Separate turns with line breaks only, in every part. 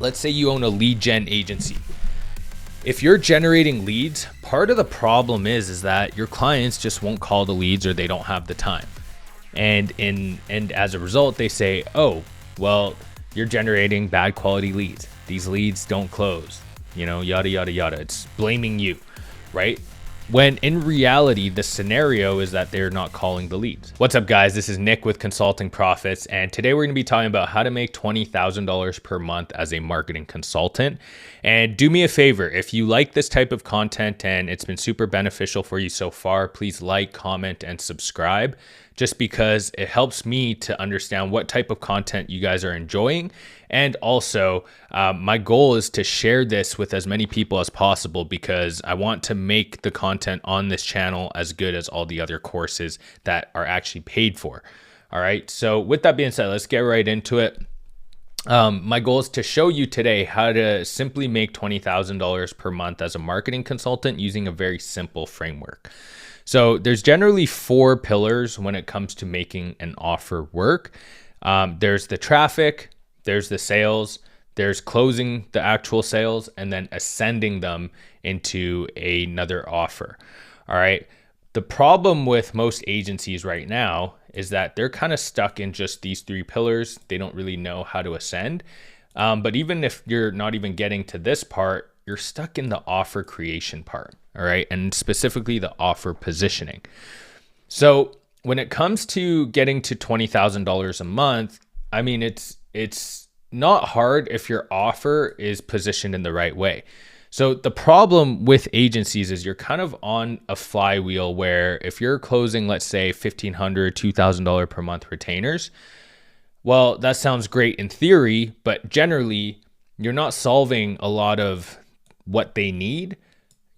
Let's say you own a lead gen agency. If you're generating leads, part of the problem is that your clients just won't call the leads or they don't have the time. And as a result, they say, oh, well, you're generating bad quality leads. These leads don't close, yada, yada, yada. It's blaming you, right? When in reality, the scenario is that they're not calling the leads. What's up, guys? This is Nick with Consulting Profits. And today we're going to be talking about how to make $20,000 per month as a marketing consultant. And do me a favor, if you like this type of content and it's been super beneficial for you so far, please like, comment, and subscribe, just because it helps me to understand what type of content you guys are enjoying. And also, my goal is to share this with as many people as possible because I want to make the content on this channel as good as all the other courses that are actually paid for. All right. So with that being said, let's get right into it. My goal is to show you today how to simply make $20,000 per month as a marketing consultant using a very simple framework. So there's generally 4 pillars when it comes to making an offer work. There's the traffic, there's the sales, there's closing the actual sales, and then ascending them into another offer. All right. The problem with most agencies right now is that they're kind of stuck in just these 3 pillars. They don't really know how to ascend. But even if you're not even getting to this part, you're stuck in the offer creation part. All right. And specifically the offer positioning. So when it comes to getting to $20,000 a month, I mean, it's not hard if your offer is positioned in the right way. So the problem with agencies is you're kind of on a flywheel where if you're closing, let's say $1,500, $2,000 per month retainers, well, that sounds great in theory, but generally you're not solving a lot of what they need.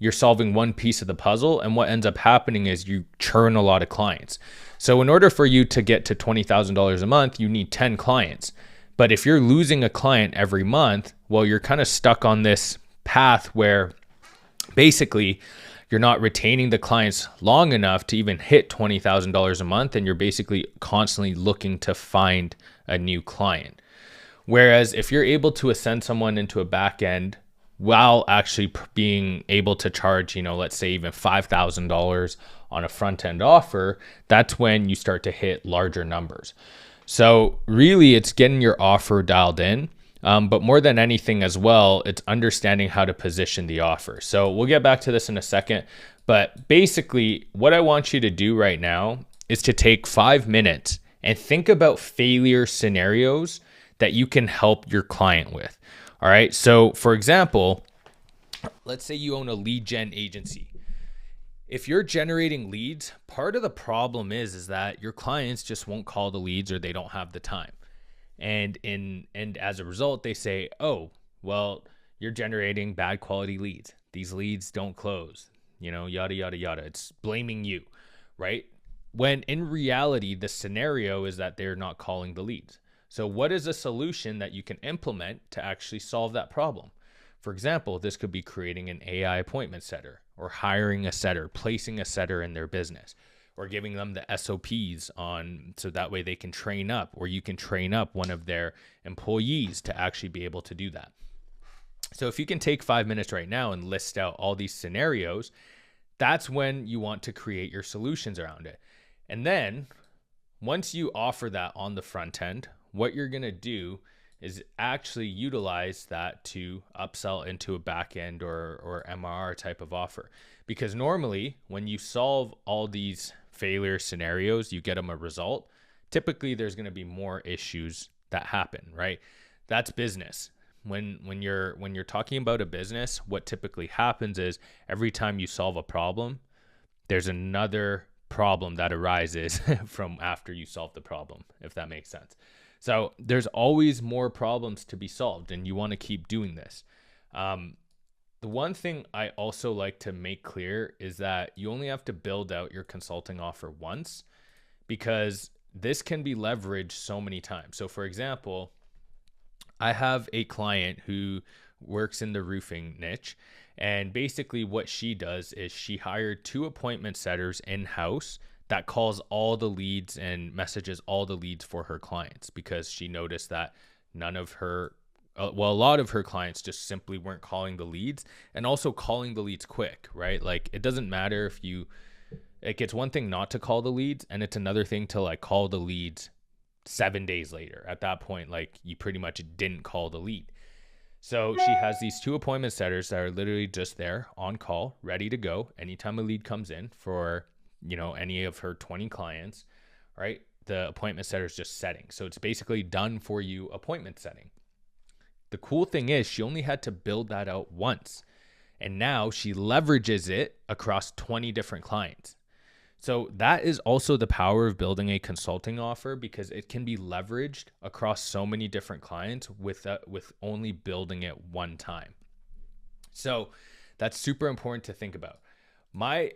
You're solving one piece of the puzzle. And what ends up happening is you churn a lot of clients. So in order for you to get to $20,000 a month, you need 10 clients. But if you're losing a client every month, well, you're kind of stuck on this path where basically you're not retaining the clients long enough to even hit $20,000 a month. And you're basically constantly looking to find a new client. Whereas if you're able to ascend someone into a back end while actually being able to charge, let's say even $5,000 on a front end offer, that's when you start to hit larger numbers. So really it's getting your offer dialed in. But more than anything as well, it's understanding how to position the offer. So we'll get back to this in a second. But basically what I want you to do right now is to take 5 minutes and think about failure scenarios that you can help your client with. All right. So for example, let's say you own a lead gen agency. If you're generating leads, part of the problem is that your clients just won't call the leads or they don't have the time. And as a result, they say, oh, well, you're generating bad quality leads. These leads don't close, yada, yada, yada. It's blaming you, right? When in reality, the scenario is that they're not calling the leads. So what is a solution that you can implement to actually solve that problem? For example, this could be creating an AI appointment setter or hiring a setter, placing a setter in their business, or giving them the SOPs on so that way they can train up, or you can train up one of their employees to actually be able to do that. So if you can take 5 minutes right now and list out all these scenarios, that's when you want to create your solutions around it. And then once you offer that on the front end, what you're going to do is actually utilize that to upsell into a back end or MRR type of offer. Because normally when you solve all these failure scenarios, you get them a result. Typically there's going to be more issues that happen, right? That's business. When you're talking about a business, what typically happens is every time you solve a problem, there's another problem that arises from after you solve the problem, if that makes sense. So there's always more problems to be solved, and you want to keep doing this. The one thing I also like to make clear is that you only have to build out your consulting offer once, because this can be leveraged so many times. So for example, I have a client who works in the roofing niche, and basically what she does is she hired 2 appointment setters in-house that calls all the leads and messages all the leads for her clients, because she noticed that none of her well, a lot of her clients just simply weren't calling the leads, and also calling the leads quick, right? Like, it doesn't matter if you, like, it's one thing not to call the leads, and it's another thing to like call the leads 7 days later. At that point, like, you pretty much didn't call the lead. So she has these 2 appointment setters that are literally just there on call, ready to go anytime a lead comes in for, any of her 20 clients, right? The appointment setter is just setting. So it's basically done for you appointment setting. The cool thing is she only had to build that out once, and now she leverages it across 20 different clients. So that is also the power of building a consulting offer, because it can be leveraged across so many different clients with only building it one time. So that's super important to think about. My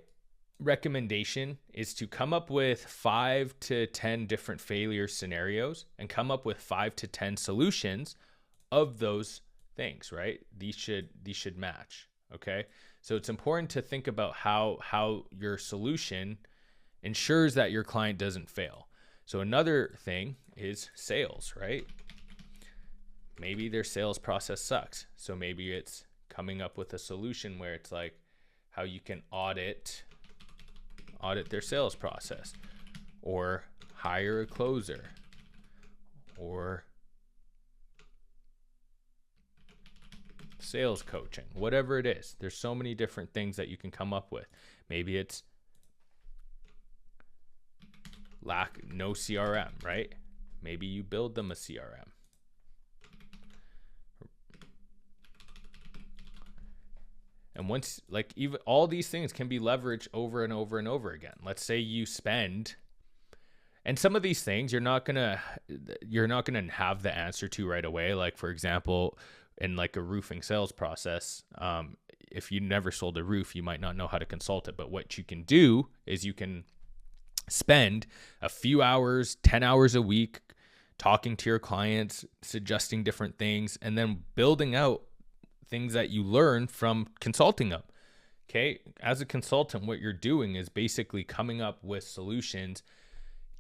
recommendation is to come up with 5 to 10 different failure scenarios and come up with 5 to 10 solutions of those things, right? These should match. Okay. So it's important to think about how your solution ensures that your client doesn't fail. So another thing is sales, right? Maybe their sales process sucks. So maybe it's coming up with a solution where it's like how you can audit their sales process, or hire a closer, or sales coaching, whatever it is. There's so many different things that you can come up with. Maybe it's no CRM, right? Maybe you build them a CRM. And once, like, even all these things can be leveraged over and over and over again. Let's say you spend, and some of these things you're not gonna have the answer to right away. Like, for example, in like a roofing sales process, if you never sold a roof, you might not know how to consult it. But what you can do is you can spend a few hours, 10 hours a week, talking to your clients, suggesting different things, and then building out things that you learn from consulting them. Okay. As a consultant, what you're doing is basically coming up with solutions,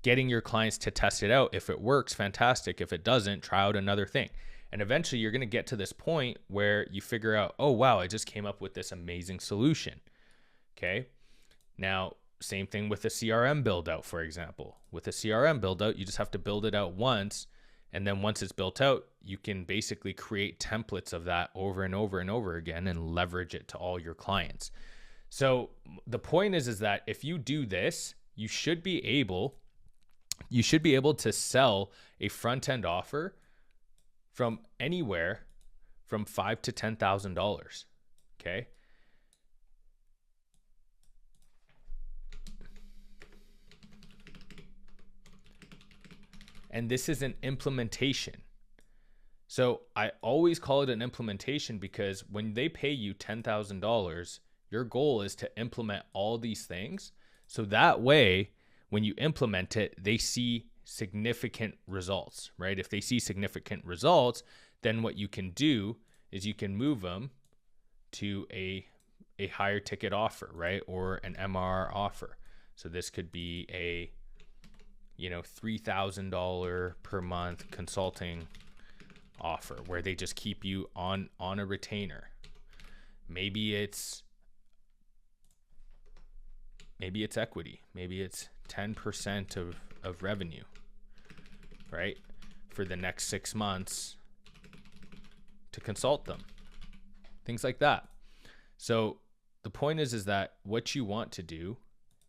getting your clients to test it out. If it works, fantastic. If it doesn't, try out another thing. And eventually you're going to get to this point where you figure out, oh, wow, I just came up with this amazing solution. Okay. Now, same thing with a CRM build out, for example. With a CRM build out, you just have to build it out once. And then once it's built out, you can basically create templates of that over and over and over again and leverage it to all your clients. So the point is that if you do this, you should be able to sell a front-end offer from anywhere from $5,000 to $10,000. Okay. And this is an implementation. So I always call it an implementation, because when they pay you $10,000, your goal is to implement all these things. So that way, when you implement it, they see significant results, right? If they see significant results, then what you can do is you can move them to a higher ticket offer, right? Or an MRR offer. So this could be a $3,000 per month consulting offer where they just keep you on a retainer. Maybe it's equity. Maybe it's 10% of revenue, right? For the next 6 months to consult them. Things like that. So the point is that what you want to do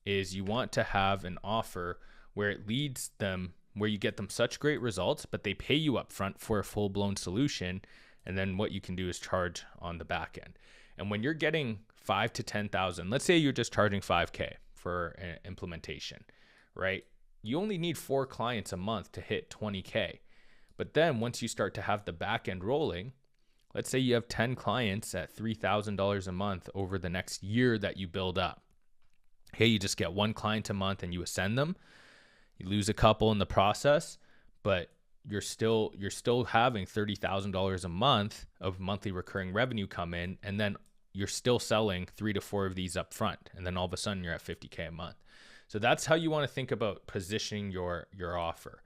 is you want to have an offer where it leads them, where you get them such great results, but they pay you up front for a full-blown solution. And then what you can do is charge on the back end. And when you're getting 5,000 to 10,000, let's say you're just charging $5,000 for an implementation, right? You only need 4 clients a month to hit $20,000. But then once you start to have the back end rolling, let's say you have 10 clients at $3,000 a month over the next year that you build up. Hey, you just get 1 client a month and you ascend them. You lose a couple in the process, but you're still having $30,000 a month of monthly recurring revenue come in, and then you're still selling 3 to 4 of these up front, and then all of a sudden you're at $50,000 a month. So that's how you want to think about positioning your offer.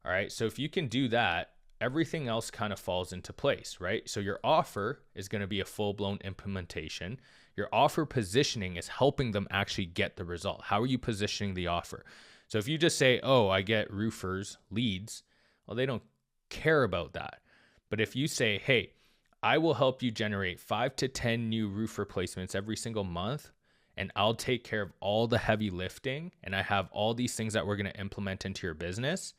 All right. So if you can do that, everything else kind of falls into place, right? So your offer is going to be a full-blown implementation. Your offer positioning is helping them actually get the result. How are you positioning the offer? So if you just say, oh, I get roofers leads, well, they don't care about that. But if you say, hey, I will help you generate 5 to 10 new roof replacements every single month, and I'll take care of all the heavy lifting, and I have all these things that we're going to implement into your business,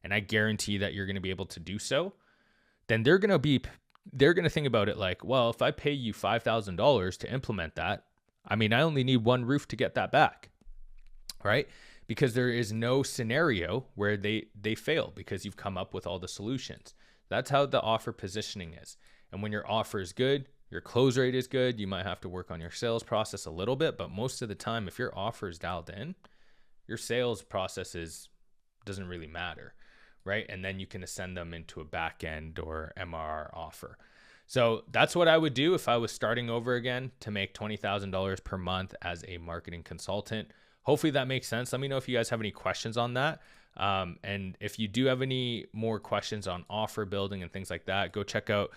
and I guarantee that you're going to be able to do so, then they're going to think about it like, well, if I pay you $5,000 to implement that, I mean, I only need one roof to get that back, right? Because there is no scenario where they fail because you've come up with all the solutions. That's how the offer positioning is. And when your offer is good, your close rate is good. You might have to work on your sales process a little bit, but most of the time, if your offer is dialed in, your sales process doesn't really matter, right? And then you can ascend them into a back end or MRR offer. So that's what I would do if I was starting over again to make $20,000 per month as a marketing consultant. Hopefully that makes sense. Let me know if you guys have any questions on that. And if you do have any more questions on offer building and things like that, go check out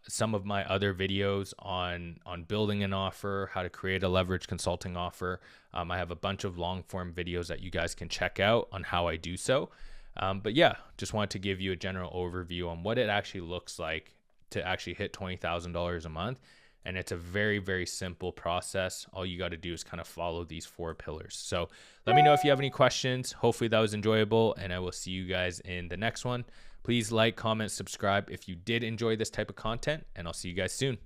some of my other videos on building an offer, how to create a leverage consulting offer. I have a bunch of long form videos that you guys can check out on how I do so. But yeah, just wanted to give you a general overview on what it actually looks like to actually hit $20,000 a month. And it's a very, very simple process. All you got to do is kind of follow these 4 pillars. So let me know if you have any questions. Hopefully that was enjoyable, and I will see you guys in the next one. Please like, comment, subscribe if you did enjoy this type of content, and I'll see you guys soon.